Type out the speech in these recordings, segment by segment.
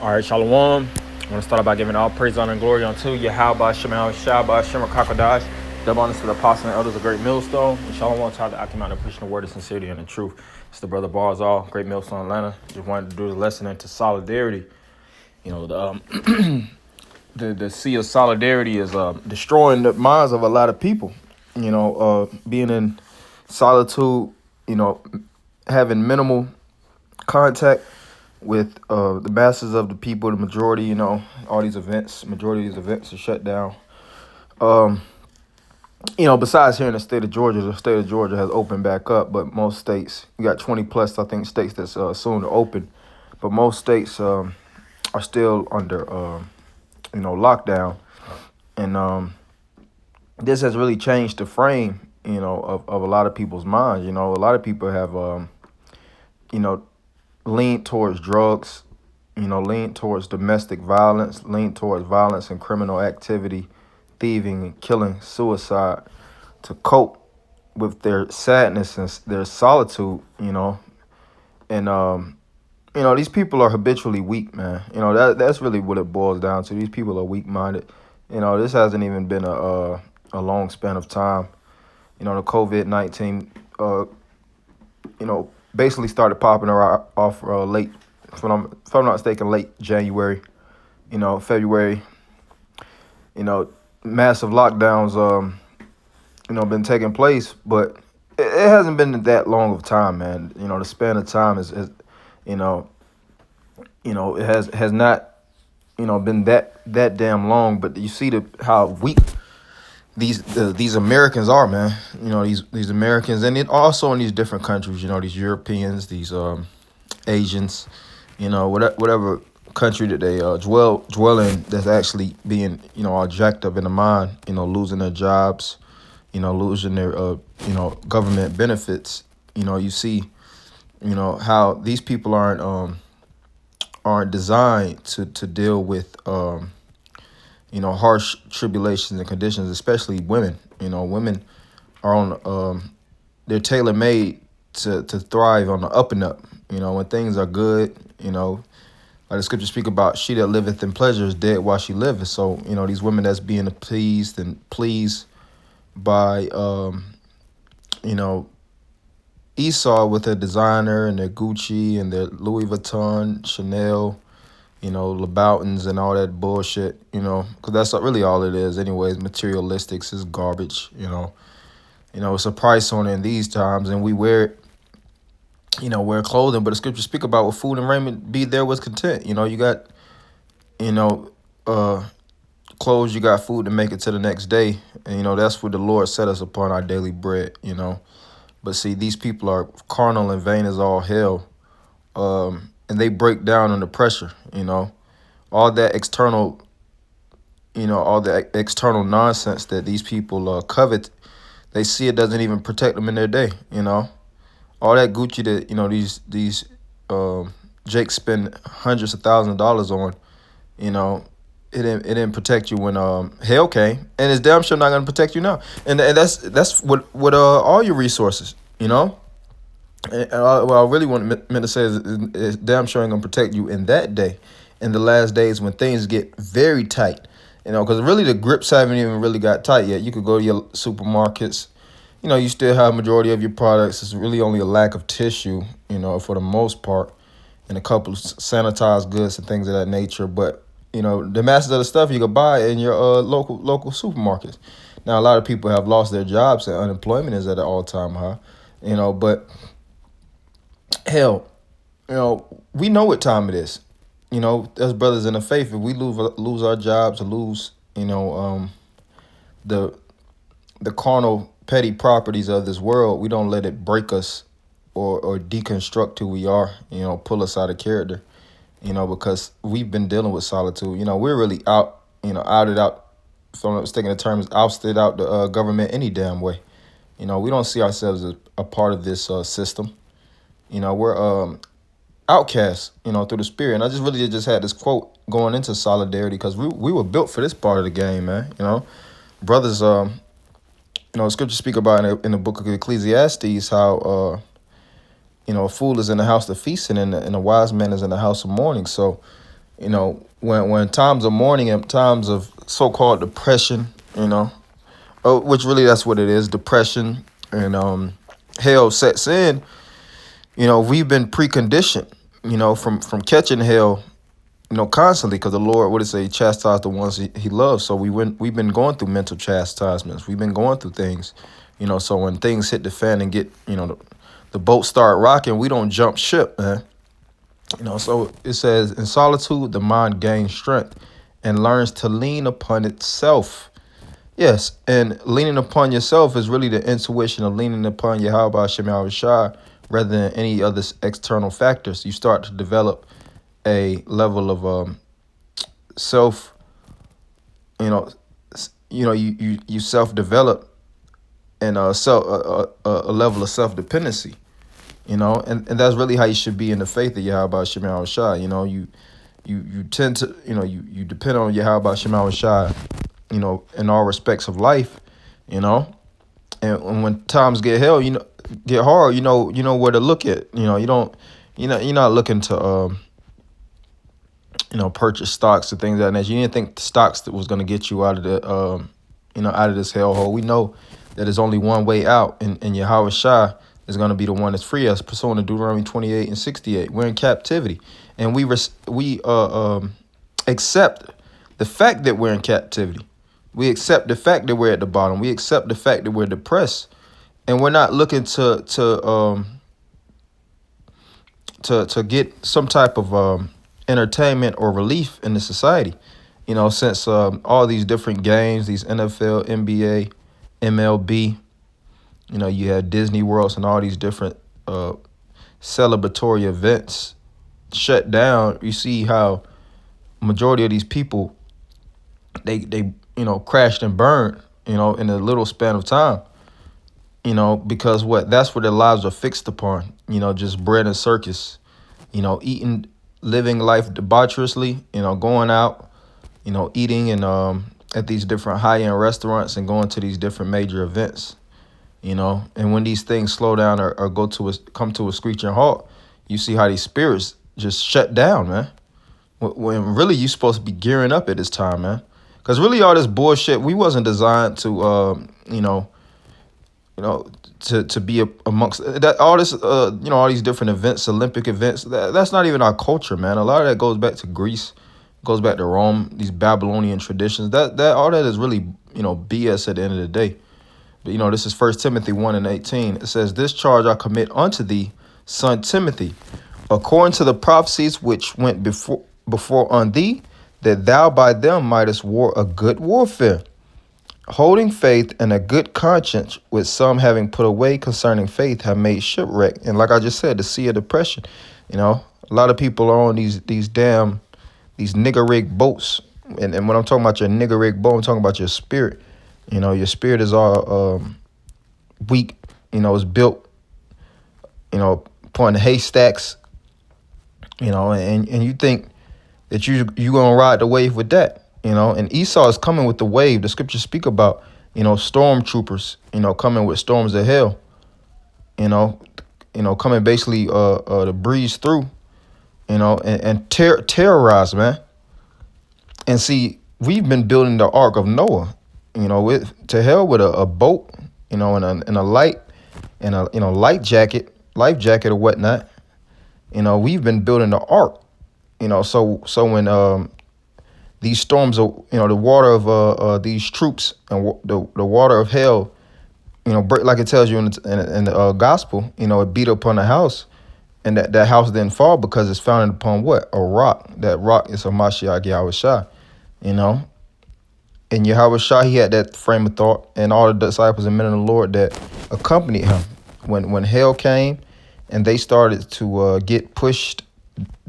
All right, Shalom. I want to start out by giving all praise, honor, and glory unto Yahweh, Shema, Shabbat, Shema, Kakadash. Double honors to the apostles and elders of Great Millstone. And Shalom to the Akim out of pushing the word of sincerity and the truth. It's the brother Barzal, Great Millstone, Atlanta. Just wanted to do the lesson into solidarity. You know, the sea of solidarity is destroying the minds of a lot of people. You know, being in solitude, you know, having minimal contact with the masses of the people, the majority, you know, all these events, majority of these events are shut down. You know, besides here in the state of Georgia has opened back up, but most states, you got 20 plus, I think, states that's soon to open, but most states are still under, you know, lockdown. And this has really changed the frame, you know, of a lot of people's minds. You know, a lot of people have, you know, leaned towards drugs, you know, leaned towards domestic violence, leaned towards violence and criminal activity, thieving and killing, suicide, to cope with their sadness and their solitude, you know. And you know, these people are habitually weak, man. You know, that's really what it boils down to. These people are weak-minded. You know, this hasn't even been a long span of time. You know, the COVID-19, you know, basically started popping off late, if I'm not mistaken, late January, you know, February. You know, massive lockdowns, you know, been taking place, but it hasn't been that long of time, man. You know, the span of time is you know, it has not, you know, been that damn long. But you see how weak these Americans are, man. You know, these Americans, and it also in these different countries. You know, these Europeans, these Asians, you know, whatever country that they dwell in, that's actually being, you know, all jacked up in the mind. You know, losing their jobs, you know, losing their you know, government benefits. You know, you see, you know, how these people aren't designed to deal with you know, harsh tribulations and conditions, especially women. You know, women are on they're tailor made to thrive on the up and up. You know, when things are good, you know, like the scriptures speak about, she that liveth in pleasure is dead while she liveth. So, you know, these women that's being pleased by you know, Esau with their designer and their Gucci and their Louis Vuitton, Chanel, you know, Louboutins and all that bullshit, you know, because that's really all it is anyways. Materialistics is garbage, you know. You know, it's a price on it in these times, and we wear it, you know, wear clothing, but the scriptures speak about with food and raiment, be there with content. You know, you got, you know, clothes, you got food to make it to the next day. And, you know, that's what the Lord set us upon, our daily bread, you know. But see, these people are carnal and vain as all hell. And they break down under pressure, you know. All that external, you know, all the external nonsense that these people covet, they see it doesn't even protect them in their day, you know. All that Gucci that, you know, these Jakes spend hundreds of thousands of dollars on, you know, it didn't protect you when hell came, and it's damn sure not gonna protect you now. And that's what all your resources, you know. And what I really meant to say is damn sure ain't gonna protect you in that day, in the last days when things get very tight, you know, because really the grips haven't even really got tight yet. You could go to your supermarkets, you know, you still have majority of your products. It's really only a lack of tissue, you know, for the most part, and a couple of sanitized goods and things of that nature. But, you know, the masses of the stuff you could buy in your local supermarkets. Now, a lot of people have lost their jobs and unemployment is at an all-time high, you know, but hell, you know, we know what time it is. You know, as brothers in the faith, if we lose our jobs or lose, you know, the carnal petty properties of this world, we don't let it break us or deconstruct who we are, you know, pull us out of character, you know, because we've been dealing with solitude. You know, we're really out, you know, outed out, if I'm not mistaken the term is, ousted out the government any damn way. You know, we don't see ourselves as a part of this system. You know, we're outcasts, you know, through the spirit. And I just had this quote going into solidarity because we were built for this part of the game, man. You know, brothers, you know, scripture speak about in the book of Ecclesiastes how, you know, a fool is in the house of feasting and a wise man is in the house of mourning. So, When times of mourning and times of so-called depression, which really that's what it is, depression, and hell sets in. We've been preconditioned, from catching hell, constantly, because the Lord, what did it say, chastise the ones he loves. So we've been going through mental chastisements. We've been going through things, so when things hit the fan and get, the boat start rocking, we don't jump ship, man. So it says, in solitude, the mind gains strength and learns to lean upon itself. Yes, and leaning upon yourself is really the intuition of leaning upon Yahweh Shem Shai rather than any other external factors. You start to develop a level of self, you self-develop and a level of self-dependency. And that's really how you should be in the faith of Yahweh Shem Shai. You tend to, you depend on Yahweh Shem Shai, in all respects of life, and when times get get hard, where to look at. You're not looking to purchase stocks and things like that. You didn't think the stocks that was going to get you out of the out of this hellhole. We know that there's only one way out, and Yahweh Shai is going to be the one that's free us, pursuant to Deuteronomy 28 and 68. We're in captivity, and we accept the fact that we're in captivity. We accept the fact that we're at the bottom. We accept the fact that we're depressed, and we're not looking to get some type of entertainment or relief in the society. Since all these different games, these NFL, NBA, MLB, you have Disney Worlds and all these different celebratory events shut down. You see how majority of these people they crashed and burned, in a little span of time, because that's what their lives are fixed upon, just bread and circus, eating, living life debaucherously, going out, eating and at these different high-end restaurants and going to these different major events, and when these things slow down or come to a screeching halt, you see how these spirits just shut down, man. When really you're supposed to be gearing up at this time, man. Because really all this bullshit, we wasn't designed to, to be amongst that. All this, all these different events, Olympic events. That's not even our culture, man. A lot of that goes back to Greece, goes back to Rome. These Babylonian traditions. That all that is really, BS at the end of the day. But this is 1 Timothy 1 and 18. It says, "This charge I commit unto thee, son Timothy, according to the prophecies which went before on thee, that thou by them mightest war a good warfare, holding faith and a good conscience, which some having put away concerning faith have made shipwreck." And like I just said, the sea of depression. A lot of people are on these nigger rig boats. And when I'm talking about your nigger rig boat, I'm talking about your spirit. Your spirit is all weak. It's built, upon haystacks. And you think that you gonna ride the wave with that, and Esau is coming with the wave. The scriptures speak about, stormtroopers, coming with storms of hell, coming basically to breeze through, and terrorize, man. And see, we've been building the Ark of Noah, to hell with a boat, and a light and a life jacket or whatnot. We've been building the Ark. So when these storms of, the water of these troops and the water of hell, like it tells you in the gospel, it beat upon the house, and that house didn't fall because it's founded upon what? A rock. That rock is a Mashiach Yahweh Shai, And Yahweh Shai, he had that frame of thought, and all the disciples and men of the Lord that accompanied him. When hell came and they started to get pushed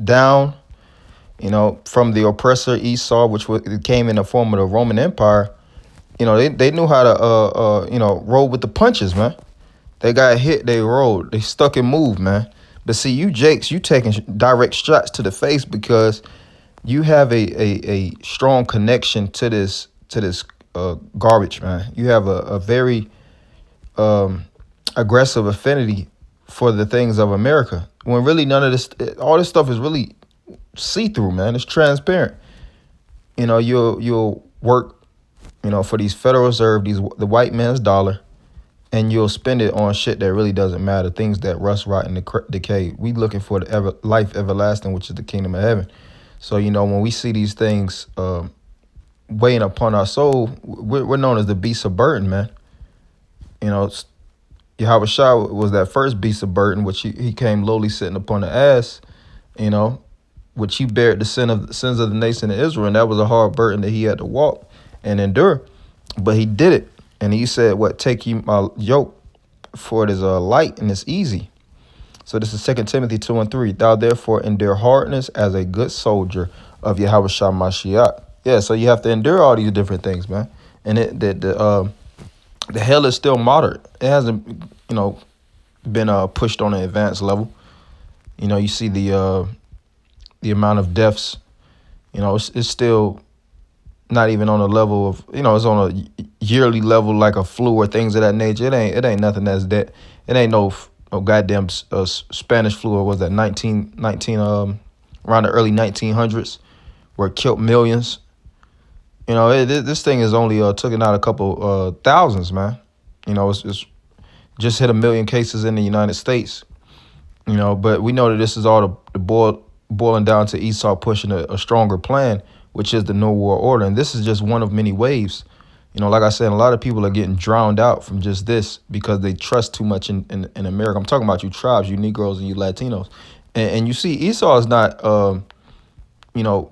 down, from the oppressor Esau, which came in the form of the Roman Empire, they knew how to, roll with the punches, man. They got hit, they rolled, they stuck and moved, man. But see, you Jakes, you taking direct shots to the face because you have a strong connection to this garbage, man. You have a very aggressive affinity for the things of America, when really none of this, all this stuff is really see-through, man. It's transparent. You know, you'll work, you know, for these Federal Reserve, the white man's dollar, and you'll spend it on shit that really doesn't matter, things that rust, rot, and decay. We looking for the life everlasting, which is the kingdom of heaven. So, you know, when we see these things weighing upon our soul, we're known as the beasts of burden, man. You know, Yahweh Shah was that first beast of burden, which he came lowly sitting upon the ass, you know, which he bared the sins of the nation of Israel. And that was a hard burden that he had to walk and endure. But he did it. And he said, what, take you my yoke, for it is light and it's easy. So this is 2 Timothy 2:3. Thou therefore endure hardness as a good soldier of Yahweh Shah Mashiach. Yeah, so you have to endure all these different things, man. And the hell is still moderate. It hasn't, you know, been pushed on an advanced level. You know, you see the amount of deaths. You know, it's still not even on a level of, you know, it's on a yearly level like a flu or things of that nature. It ain't nothing that's that. It ain't no goddamn Spanish flu, or was that 1919 around the early 1900s, where it killed millions. You know, this thing is only taken out a couple thousands, man. You know, it's just hit 1 million cases in the United States. You know, but we know that this is all the boiling down to Esau pushing a stronger plan, which is the New World Order. And this is just one of many waves. You know, like I said, a lot of people are getting drowned out from just this because they trust too much in America. I'm talking about you tribes, you Negroes and you Latinos. And you see, Esau is not, you know,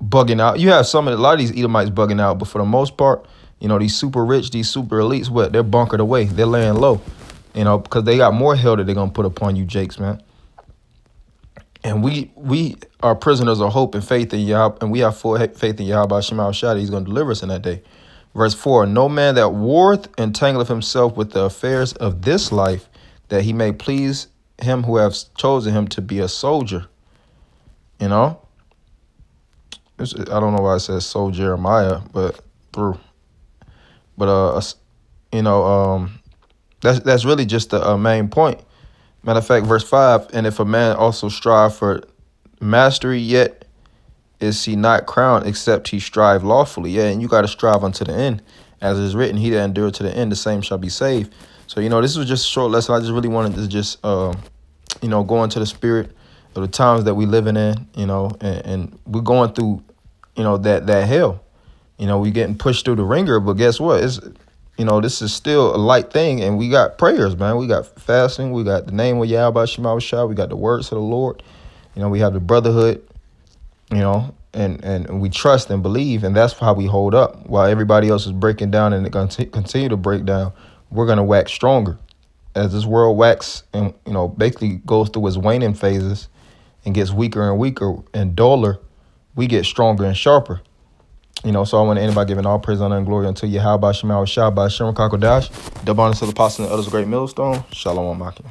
bugging out. You have a lot of these Edomites bugging out, but for the most part, you know, these super rich, these super elites, they're bunkered away. They're laying low, you know, because they got more hell that they're going to put upon you jakes, man. And we are prisoners of hope and faith in Yahweh, and we have full faith in Yahweh Shema Shah. He's going to deliver us in that day. Verse 4, no man that warreth entangleth himself with the affairs of this life, that he may please him who has chosen him to be a soldier. You know? I don't know why it says so Jeremiah, but through. But, you know, that's really just the main point. Matter of fact, verse 5, and if a man also strive for mastery, yet is he not crowned except he strive lawfully. Yeah, and you got to strive unto the end. As it is written, he that endure to the end, the same shall be saved. So, you know, this was just a short lesson. I just really wanted to just, you know, go into the spirit of the times that we living in, you know, and we're going through, you know, that hell. You know, we getting pushed through the ringer, but guess what? It's, you know, this is still a light thing, and we got prayers, man. We got fasting. We got the name of Yahweh Shema Shah. We got the words of the Lord. You know, we have the brotherhood, you know, and we trust and believe, and that's how we hold up. While everybody else is breaking down and they're going to continue to break down, we're going to wax stronger. As this world wax and, you know, basically goes through its waning phases and gets weaker and weaker and duller, we get stronger and sharper. You know, so I want anybody giving all praise, honor, and glory unto Yahweh Shema Shah by Shem Kakodash, the abundance of the apostle and others, great millstone. Shalom Makim.